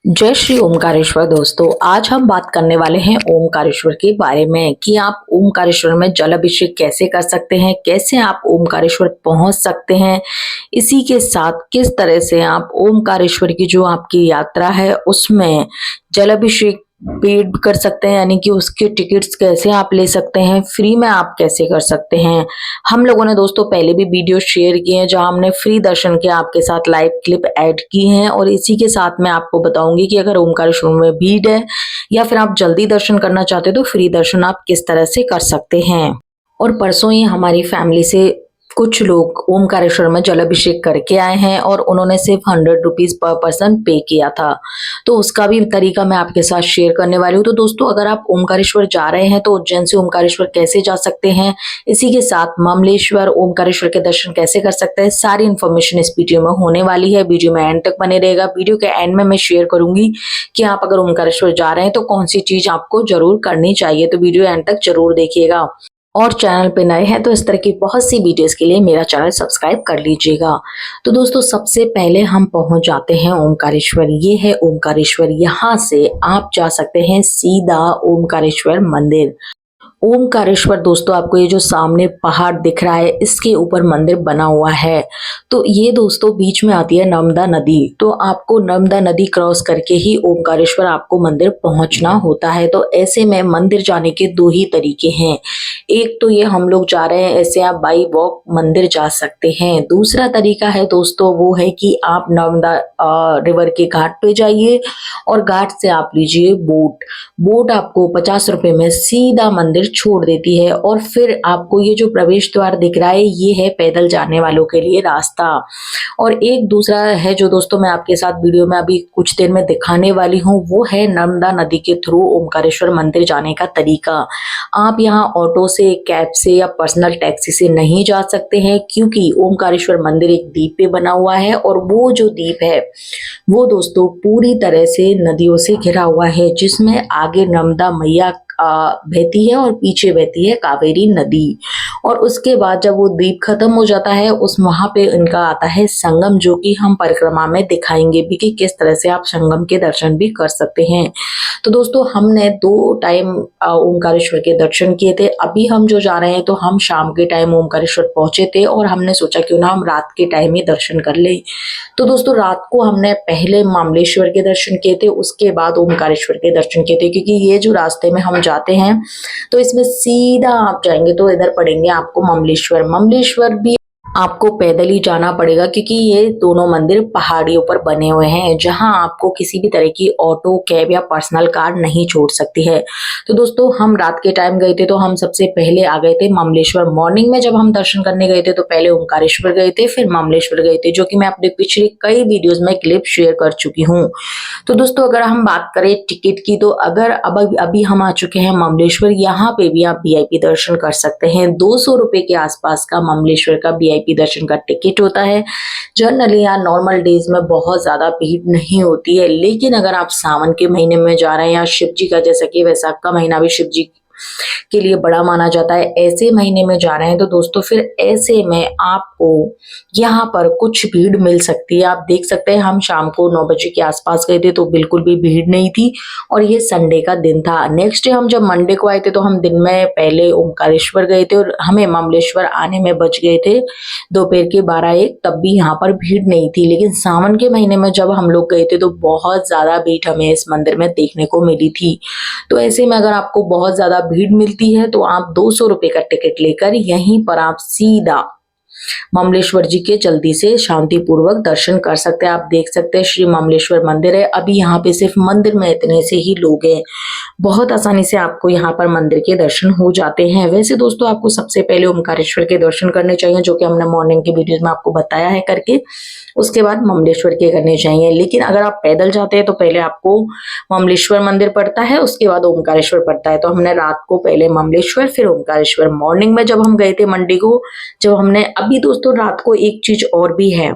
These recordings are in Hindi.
जय श्री ओमकारेश्वर दोस्तों। आज हम बात करने वाले हैं ओमकारेश्वर के बारे में कि आप ओमकारेश्वर में जल अभिषेक कैसे कर सकते हैं, कैसे आप ओमकारेश्वर पहुंच सकते हैं। इसी के साथ किस तरह से आप ओमकारेश्वर की जो आपकी यात्रा है उसमें जल अभिषेक पेड कर सकते हैं, यानी कि उसके टिकट्स कैसे आप ले सकते हैं, फ्री में आप कैसे कर सकते हैं। हम लोगों ने दोस्तों पहले भी वीडियो शेयर किए हैं जहां हमने फ्री दर्शन के आपके साथ लाइव क्लिप ऐड की हैं, और इसी के साथ मैं आपको बताऊंगी कि अगर ओमकारेश्वर में भीड़ है या फिर आप जल्दी दर्शन करना चाहते हो तो फ्री दर्शन आप किस तरह से कर सकते हैं। और परसों ही हमारी फैमिली से कुछ लोग ओमकारेश्वर में जल अभिषेक करके आए हैं और उन्होंने सिर्फ 100 रुपीज पर पर्सन पे किया था, तो उसका भी तरीका मैं आपके साथ शेयर करने वाली हूँ। तो दोस्तों अगर आप ओमकारेश्वर जा रहे हैं तो उज्जैन से ओमकारेश्वर कैसे जा सकते हैं, इसी के साथ ममलेश्वर ओमकारेश्वर के दर्शन कैसे कर सकते हैं, सारी इन्फॉर्मेशन इस वीडियो में होने वाली है। वीडियो में एंड तक बने रहेगा। वीडियो के एंड में मैं शेयर करूंगी कि आप अगर ओमकारेश्वर जा रहे हैं तो कौन सी चीज आपको जरूर करनी चाहिए, तो वीडियो एंड तक जरूर देखिएगा। और चैनल पे नए हैं तो इस तरह की बहुत सी वीडियोस के लिए मेरा चैनल सब्सक्राइब कर लीजिएगा। तो दोस्तों सबसे पहले हम पहुंच जाते हैं ओमकारेश्वर। ये है ओमकारेश्वर। यहाँ से आप जा सकते हैं सीधा ओमकारेश्वर मंदिर। ओमकारेश्वर दोस्तों आपको ये जो सामने पहाड़ दिख रहा है इसके ऊपर मंदिर बना हुआ है। तो ये दोस्तों बीच में आती है नर्मदा नदी, तो आपको नर्मदा नदी क्रॉस करके ही ओमकारेश्वर आपको मंदिर पहुंचना होता है। तो ऐसे में मंदिर जाने के दो ही तरीके हैं। एक तो ये हम लोग जा रहे हैं, ऐसे आप बाई वॉक मंदिर जा सकते हैं। दूसरा तरीका है दोस्तों वो है कि आप नर्मदा रिवर के घाट पे जाइए और घाट से आप लीजिए बोट। बोट आपको 50 रुपए में सीधा मंदिर छोड़ देती है, और फिर आपको ये जो प्रवेश द्वार दिख रहा है ये है पैदल जाने वालों के लिए रास्ता। और एक दूसरा है जो दोस्तों मैं आपके साथ वीडियो में अभी कुछ देर में दिखाने वाली हूँ, वो है नर्मदा नदी के थ्रू ओमकारेश्वर मंदिर जाने का तरीका। आप यहाँ ऑटो से, कैब से या पर्सनल टैक्सी से नहीं जा सकते हैं, क्योंकि ओमकारेश्वर मंदिर एक द्वीप पे बना हुआ है, और वो जो द्वीप है वो दोस्तों पूरी तरह से नदियों से घिरा हुआ है, जिसमें आगे नर्मदा मैया बहती है और पीछे बहती है कावेरी नदी। और उसके बाद जब वो द्वीप खत्म हो जाता है उस वहां पे इनका आता है संगम, जो कि हम परिक्रमा में दिखाएंगे भी कि किस तरह से आप संगम के दर्शन भी कर सकते हैं। तो दोस्तों हमने 2 टाइम ओमकारेश्वर के दर्शन किए थे। अभी हम जो जा रहे हैं तो हम शाम के टाइम ओमकारेश्वर पहुंचे थे, और हमने सोचा क्यों ना हम रात के टाइम ही दर्शन कर ले। तो दोस्तों रात को हमने पहले ममलेश्वर के दर्शन किए थे, उसके बाद ओमकारेश्वर के दर्शन किए थे, क्योंकि ये जो रास्ते में हम जाते हैं तो इसमें सीधा आप जाएंगे तो इधर पड़ेंगे आपको ममलेश्वर। ममलेश्वर भी आपको पैदल ही जाना पड़ेगा, क्योंकि ये दोनों मंदिर पहाड़ियों पर बने हुए हैं जहां आपको किसी भी तरह की ऑटो, कैब या पर्सनल कार नहीं छोड़ सकती है। तो दोस्तों हम रात के टाइम गए थे तो हम सबसे पहले आ गए थे ममलेश्वर। मॉर्निंग में जब हम दर्शन करने गए थे तो पहले ओमकारेश्वर गए थे, फिर ममलेश्वर गए थे, जो कि मैं अपने पिछले कई वीडियोज में क्लिप शेयर कर चुकी हूँ। तो दोस्तों अगर हम बात करें टिकट की, तो अगर अभी हम आ चुके हैं ममलेश्वर, यहाँ पे भी आप वीआईपी दर्शन कर सकते हैं। 200 रुपए के आसपास का ममलेश्वर का वीआईपी दर्शन का टिकट होता है। जनरली यहाँ नॉर्मल डेज में बहुत ज्यादा भीड़ नहीं होती है, लेकिन अगर आप सावन के महीने में जा रहे हैं या शिव जी का, जैसा कि वैशाख का महीना भी शिव जी के लिए बड़ा माना जाता है, ऐसे महीने में जा रहे हैं तो दोस्तों फिर ऐसे में आपको यहाँ पर कुछ भीड़ मिल सकती है। आप देख सकते हैं हम शाम को 9 बजे के आसपास गए थे तो बिल्कुल भी भीड़ नहीं थी, और ये संडे का दिन था। नेक्स्ट डे हम जब मंडे को आए थे तो हम दिन में पहले ओमकारेश्वर गए थे, और हमें ममलेश्वर आने में बच गए थे दोपहर के 12-1, तब भी यहाँ पर भीड़ नहीं थी। लेकिन सावन के महीने में जब हम लोग गए थे तो बहुत ज्यादा भीड़ हमें इस मंदिर में देखने को मिली थी। तो ऐसे में अगर आपको बहुत ज्यादा भीड़ मिलती है तो आप 200 रुपए का टिकट लेकर यहीं पर आप सीधा ममलेश्वर जी के जल्दी से शांतिपूर्वक दर्शन कर सकते हैं। आप देख सकते हैं श्री ममलेश्वर मंदिर है। अभी यहाँ पे सिर्फ मंदिर में इतने से ही लोग हैं, बहुत आसानी से आपको यहाँ पर मंदिर के दर्शन हो जाते हैं। वैसे दोस्तों आपको सबसे पहले ओमकारेश्वर के दर्शन करने चाहिए, जो कि हमने मॉर्निंग की वीडियोज में आपको बताया है करके। उसके बाद ममलेश्वर के करने चाहिए। लेकिन अगर आप पैदल जाते हैं तो पहले आपको ममलेश्वर मंदिर पड़ता है, उसके बाद ओमकारेश्वर पड़ता है। तो हमने रात को पहले ममलेश्वर फिर ओमकारेश्वर। मॉर्निंग में जब हम गए थे मंडे को, जब हमने अभी दोस्तों रात को एक चीज और भी है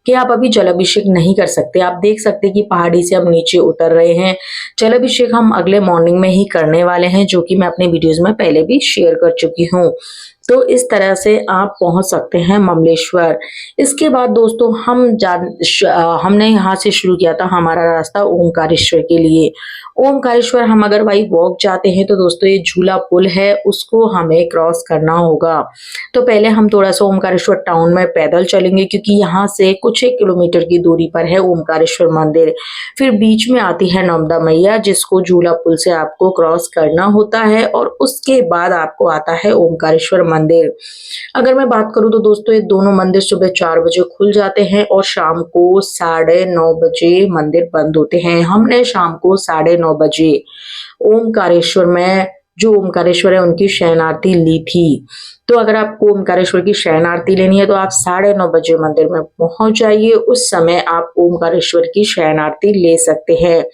कि आप अभी जल अभिषेक नहीं कर सकते। आप देख सकते हैं कि पहाड़ी से हम नीचे उतर रहे हैं। जल अभिषेक हम अगले मॉर्निंग में ही करने वाले हैं, जो कि मैं अपने वीडियोज में पहले भी शेयर कर चुकी हूँ। तो इस तरह से आप पहुंच सकते हैं ममलेश्वर। इसके बाद दोस्तों हमने यहाँ से शुरू किया था हमारा रास्ता ओमकारेश्वर के लिए। ओमकारेश्वर हम अगर बाई वॉक जाते हैं तो दोस्तों ये झूला पुल है, उसको हमें क्रॉस करना होगा। तो पहले हम थोड़ा सा ओमकारेश्वर टाउन में पैदल चलेंगे, क्योंकि यहाँ से कुछ 1 किलोमीटर की दूरी पर है ओमकारेश्वर मंदिर। फिर बीच में आती है नर्मदा मैया, जिसको झूला पुल से आपको क्रॉस करना होता है, और उसके बाद आपको आता है ओमकारेश्वर मंदिर। अगर मैं बात करूं तो दोस्तों ये दोनों मंदिर सुबह 4 बजे खुल जाते हैं और शाम को 9:30 बजे मंदिर बंद होते हैं। हमने शाम को 9:30 बजे ओमकारेश्वर में जो ओमकारेश्वर है उनकी शयन आरती ली थी। तो अगर आपको ओमकारेश्वर की शयन आरती लेनी है तो आप 9:30 बजे मंदिर में पहुंच जाइए, उस समय आप ओमकारेश्वर की शयन आरती ले सकते हैं।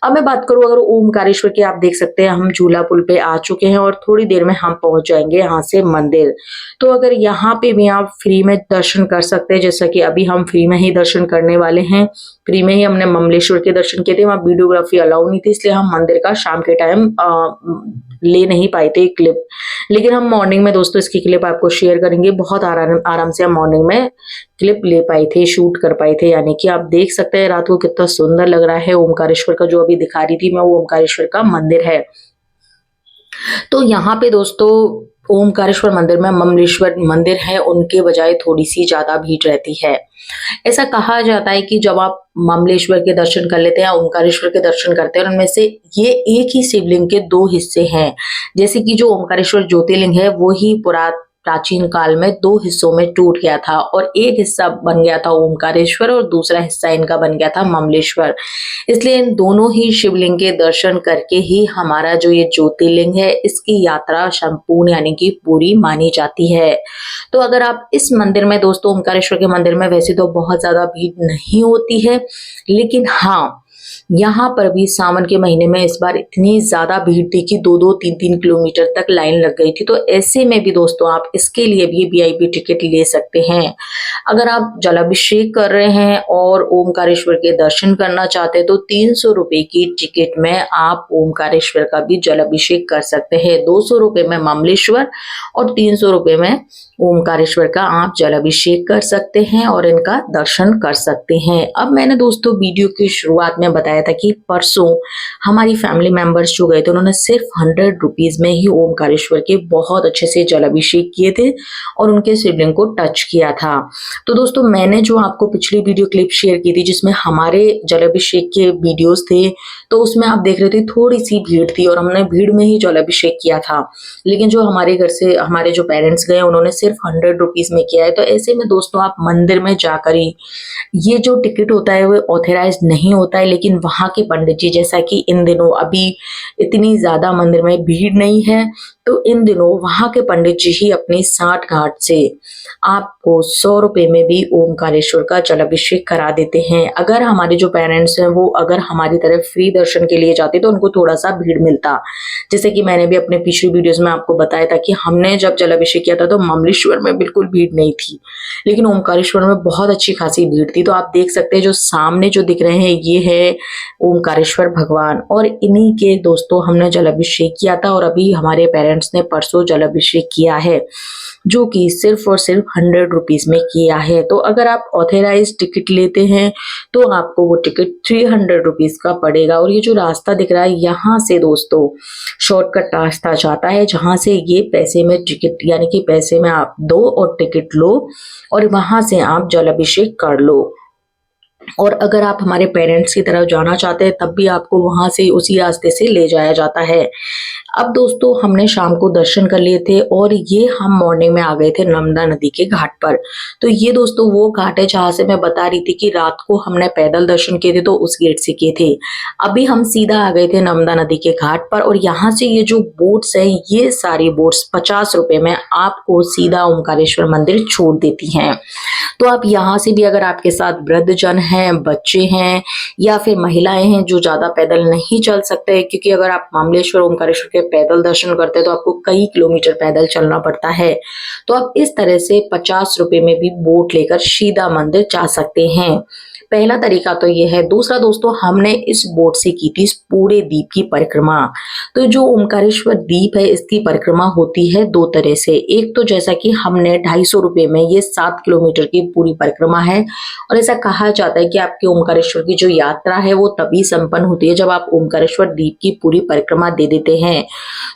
अब मैं बात करूं अगर ओमकारेश्वर की, आप देख सकते हैं हम झूला पुल पे आ चुके हैं और थोड़ी देर में हम पहुंच जाएंगे यहाँ से मंदिर। तो अगर यहाँ पे भी आप फ्री में दर्शन कर सकते हैं, जैसा कि अभी हम फ्री में ही दर्शन करने वाले हैं। फ्री में ही हमने ममलेश्वर के दर्शन किए थे, वहाँ वीडियोग्राफी अलाउ नहीं थी, इसलिए हम मंदिर का शाम के टाइम ले नहीं पाए थे क्लिप। लेकिन हम मॉर्निंग में दोस्तों इसकी क्लिप आपको शेयर करेंगे। बहुत आराम से हम मॉर्निंग में क्लिप ले पाए थे, शूट कर पाए थे। यानी कि आप देख सकते हैं रात को कितना सुंदर लग रहा है ओमकारेश्वर का। जो अभी दिखा रही थी मैं वो ओमकारेश्वर का मंदिर है। तो यहाँ पे दोस्तों ओमकारेश्वर मंदिर में ममलेश्वर मंदिर है उनके बजाय थोड़ी सी ज्यादा भीड़ रहती है। ऐसा कहा जाता है कि जब आप ममलेश्वर के दर्शन कर लेते हैं, ओमकारेश्वर के दर्शन करते हैं, और उनमें से ये एक ही शिवलिंग के 2 हिस्से हैं। जैसे कि जो ओमकारेश्वर ज्योतिर्लिंग है वो ही प्राचीन काल में 2 हिस्सों में टूट गया था, और एक हिस्सा बन गया था ओमकारेश्वर और दूसरा हिस्सा इनका बन गया था ममलेश्वर। इसलिए इन दोनों ही शिवलिंग के दर्शन करके ही हमारा जो ये ज्योतिर्लिंग है इसकी यात्रा संपूर्ण यानी कि पूरी मानी जाती है। तो अगर आप इस मंदिर में दोस्तों ओमकारेश्वर के मंदिर में वैसे तो बहुत ज्यादा भीड़ नहीं होती है, लेकिन हाँ यहाँ पर भी सावन के महीने में इस बार इतनी ज्यादा भीड़ थी कि 2-2, 3-3 किलोमीटर तक लाइन लग गई थी। तो ऐसे में भी दोस्तों आप इसके लिए भी वीआईपी टिकट ले सकते हैं। अगर आप जलाभिषेक कर रहे हैं और ओमकारेश्वर के दर्शन करना चाहते हैं तो 300 रुपए की टिकट में आप ओमकारेश्वर का भी जलाभिषेक कर सकते हैं। 200 रुपए में ममलेश्वर और 300 रुपए में ओमकारेश्वर का आप जलाभिषेक कर सकते हैं और इनका दर्शन कर सकते हैं। अब मैंने दोस्तों वीडियो की शुरुआत में बताया था कि परसों हमारी फैमिली मेंबर्स जो गए थे उन्होंने सिर्फ 100 रुपीज में ही ओमकारेश्वर के बहुत अच्छे से जलाभिषेक किए थे और उनके शिवलिंग को टच किया था। तो दोस्तों मैंने जो आपको पिछली वीडियो क्लिप शेयर की थी जिसमें हमारे जलाभिषेक के वीडियोस थे, तो उसमें आप देख रहे थे थोड़ी सी भीड़ थी और हमने भीड़ में ही जलाभिषेक किया था। लेकिन जो हमारे घर से हमारे जो पेरेंट्स गए उन्होंने सिर्फ 100 रुपीज में किया है। तो ऐसे में दोस्तों आप मंदिर में जाकर ही, ये जो टिकट होता है वो ऑथराइज नहीं होता है, लेकिन वहां के पंडित जी, जैसा कि इन दिनों अभी इतनी ज्यादा मंदिर में भीड़ नहीं है, तो इन दिनों वहां के पंडित जी ही अपनी 60 घाट से आपको 100 रुपए में भी ओमकारेश्वर का जलाभिषेक करा देते हैं। अगर हमारे जो पेरेंट्स हैं वो अगर हमारी तरफ फ्री दर्शन के लिए जाते तो उनको थोड़ा सा भीड़ मिलता। जैसे कि मैंने भी अपने पिछली वीडियोस में आपको बताया था कि हमने जब जलाभिषेक किया था तो ममलेश्वर में बिल्कुल भीड़ नहीं थी, लेकिन ओमकारेश्वर में बहुत अच्छी खासी भीड़ थी। तो आप देख सकते हैं जो सामने जो दिख रहे हैं ये है ओमकारेश्वर भगवान, और इन्हीं के दोस्तों हमने जलाभिषेक किया था और अभी हमारे पेरेंट्स ने परसों जलाभिषेक किया है, जो कि सिर्फ और सिर्फ 100 रुपीज में किया है। तो अगर आप ऑथराइज टिकट लेते हैं तो आपको वो टिकट 300 रुपीज का पड़ेगा। और ये जो रास्ता दिख रहा है यहाँ से दोस्तों शॉर्टकट रास्ता जाता है, जहां से ये पैसे में टिकट यानी कि पैसे में आप दो और टिकट लो और वहां से आप जलाभिषेक कर लो। और अगर आप हमारे पेरेंट्स की तरफ जाना चाहते हैं तब भी आपको वहां से उसी रास्ते से ले जाया जाता है। अब दोस्तों हमने शाम को दर्शन कर लिए थे और ये हम मॉर्निंग में आ गए थे नर्मदा नदी के घाट पर। तो ये दोस्तों वो घाट है जहां से मैं बता रही थी कि रात को हमने पैदल दर्शन किए थे तो उस गेट से किए थे। अभी हम सीधा आ गए थे नर्मदा नदी के घाट पर और यहाँ से ये जो बोट्स है ये सारी बोट्स 50 रुपए में आपको सीधा ओमकारेश्वर मंदिर छोड़ देती हैं। तो आप यहाँ से भी अगर आपके साथ वृद्धजन हैं, बच्चे हैं या फिर महिलाएं हैं जो ज्यादा पैदल नहीं चल सकते, क्योंकि अगर आप ममलेश्वर ओमकारेश्वर के पैदल दर्शन करते हैं तो आपको कई किलोमीटर पैदल चलना पड़ता है, तो आप इस तरह से 50 रुपए में भी बोट लेकर सीधा मंदिर जा सकते हैं। पहला तरीका तो ये है। दूसरा दोस्तों, हमने इस बोट से की थी इस पूरे द्वीप की परिक्रमा। तो जो ओमकारेश्वर द्वीप है इसकी परिक्रमा होती है दो तरह से। एक तो जैसा कि हमने 250 रुपए में ये 7 किलोमीटर की पूरी परिक्रमा है, और ऐसा कहा जाता है कि आपकी ओमकारेश्वर की जो यात्रा है वो तभी संपन्न होती है जब आप ओमकारेश्वर द्वीप की पूरी परिक्रमा दे देते हैं।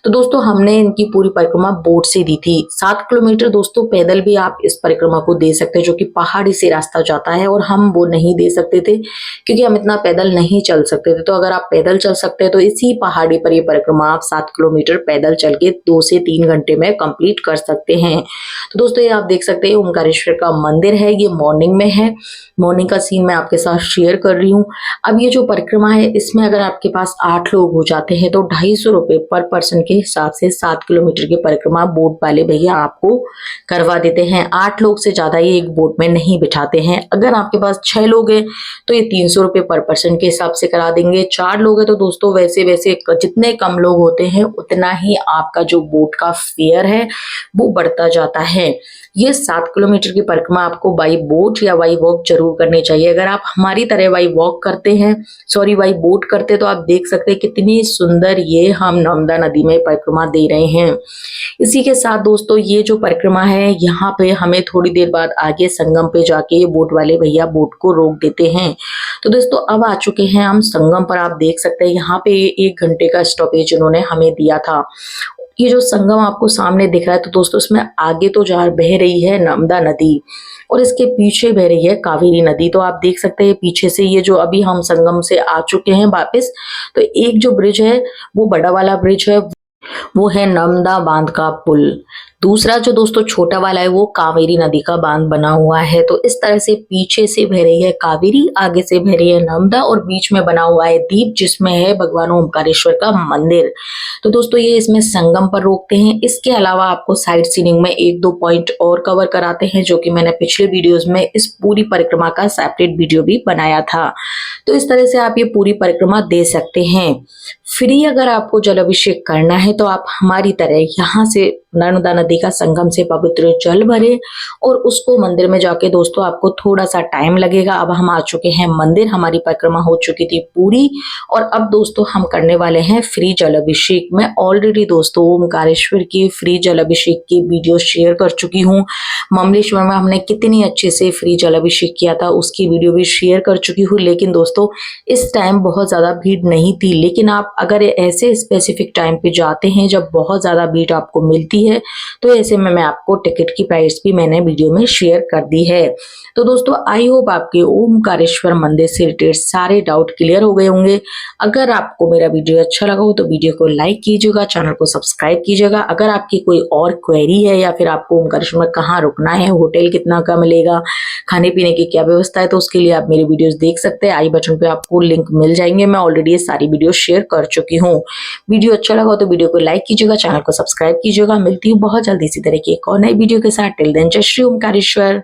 तो दोस्तों हमने इनकी पूरी परिक्रमा बोट से दी थी। 7 किलोमीटर दोस्तों पैदल भी आप इस परिक्रमा को दे सकते हैं, जो कि पहाड़ी से रास्ता जाता है, और हम वो नहीं दे सकते थे क्योंकि हम इतना पैदल नहीं चल सकते थे। तो अगर आप पैदल चल सकते हैं तो इसी पहाड़ी पर ये परिक्रमा आप 7 किलोमीटर पैदल चल के 2 से 3 घंटे में कंप्लीट कर सकते हैं। तो दोस्तों ये आप देख सकते हैं ओमकारेश्वर का मंदिर है, ये मॉर्निंग में है। मॉर्निंग का सीन मैं आपके साथ शेयर कर रही हूँ। अब ये जो परिक्रमा है इसमें अगर आपके पास 8 लोग हो जाते हैं तो 250 रुपए पर पर्सन के हिसाब से 7 किलोमीटर की परिक्रमा बोट वाले भैया आपको करवा देते हैं। 8 लोग से ज्यादा ये एक बोट में नहीं बिठाते हैं। अगर आपके पास 6 लोग हैं तो ये 300 रुपए पर पर्सन के हिसाब से करा देंगे। 4 लोग हैं तो दोस्तों वैसे वैसे जितने कम लोग होते हैं उतना ही आपका जो बोट का फेयर है वो बढ़ता जाता है। ये 7 किलोमीटर की परिक्रमा आपको बाई बोट या बाई वॉक जरूर करनी चाहिए। अगर आप हमारी तरह बाई वॉक करते हैं, सॉरी बाई बोट करते हैं, तो आप देख सकते हैं कितनी सुंदर ये हम नर्मदा नदी में परिक्रमा दे रहे हैं। इसी के साथ दोस्तों ये जो परिक्रमा है यहाँ पे हमें थोड़ी देर बाद आगे संगम पे जाके ये बोट वाले भैया बोट को रोक देते हैं। तो दोस्तों अब आ चुके हैं हम संगम पर। आप देख सकते हैं यहाँ पे 1 घंटे का स्टॉपेज उन्होंने हमें दिया था। ये जो संगम आपको सामने दिख रहा है तो दोस्तों इसमें आगे तो जा बह रही है नर्मदा नदी और इसके पीछे बह रही है कावेरी नदी। तो आप देख सकते हैं पीछे से ये जो अभी हम संगम से आ चुके हैं वापस, तो एक जो ब्रिज है वो बड़ा वाला ब्रिज है, वो है नर्मदा बांध का पुल। दूसरा जो दोस्तों छोटा वाला है वो कावेरी नदी का बांध बना हुआ है। तो इस तरह से पीछे से बह रही है कावेरी, आगे से बह रही है नर्मदा, और बीच में बना हुआ है द्वीप जिसमें है भगवान ओमकारेश्वर का मंदिर। तो दोस्तों ये इसमें संगम पर रोकते हैं। इसके अलावा आपको साइड सीनिंग में 1-2 पॉइंट और कवर कराते हैं, जो कि मैंने पिछले वीडियोज में इस पूरी परिक्रमा का सेपरेट वीडियो भी बनाया था। तो इस तरह से आप ये पूरी परिक्रमा दे सकते हैं। फ्री अगर आपको जल अभिषेक करना है तो आप हमारी तरह यहाँ से नर्मदा नदी का संगम से पवित्र जल भरे और उसको मंदिर में जाके दोस्तों आपको थोड़ा सा टाइम लगेगा। अब हम आ चुके हैं मंदिर, हमारी परिक्रमा हो चुकी थी पूरी, और अब दोस्तों हम करने वाले हैं फ्री जल अभिषेक। मैं ऑलरेडी दोस्तों ओमकारेश्वर की फ्री जल अभिषेक की वीडियो शेयर कर चुकी हूँ। ममलेश्वर में हमने कितनी अच्छे से फ्री जल अभिषेक किया था उसकी वीडियो भी शेयर कर चुकी हूँ। लेकिन दोस्तों इस टाइम बहुत ज्यादा भीड़ नहीं थी, लेकिन आप अगर ऐसे स्पेसिफिक टाइम पे जाते हैं जब बहुत ज्यादा भीड़ आपको मिलती है तो ऐसे में मैं आपको टिकट की प्राइस भी मैंने वीडियो में शेयर कर दी है। तो दोस्तों आई होप आपके ओमकारेश्वर मंदिर से रिलेटेड सारे डाउट क्लियर हो गए होंगे। अगर आपको मेरा वीडियो अच्छा लगा हो तो वीडियो को लाइक कीजिएगा, चैनल को सब्सक्राइब कीजिएगा। अगर आपकी कोई और क्वेरी है या फिर आपको ओमकारेश्वर में कहाँ रुकना है, होटल कितना का मिलेगा, खाने पीने की क्या व्यवस्था है, तो उसके लिए आप मेरे वीडियोस देख सकते हैं। आई बटन पे आपको लिंक मिल जाएंगे। मैं ऑलरेडी ये सारी वीडियो शेयर कर चुकी हूँ। वीडियो अच्छा लगा तो वीडियो को लाइक कीजिएगा, चैनल को सब्सक्राइब कीजिएगा। मिलती हूँ बहुत जल्दी इसी तरह की एक और नई वीडियो के साथ। टिल देन जय श्री ओमकारेश्वर।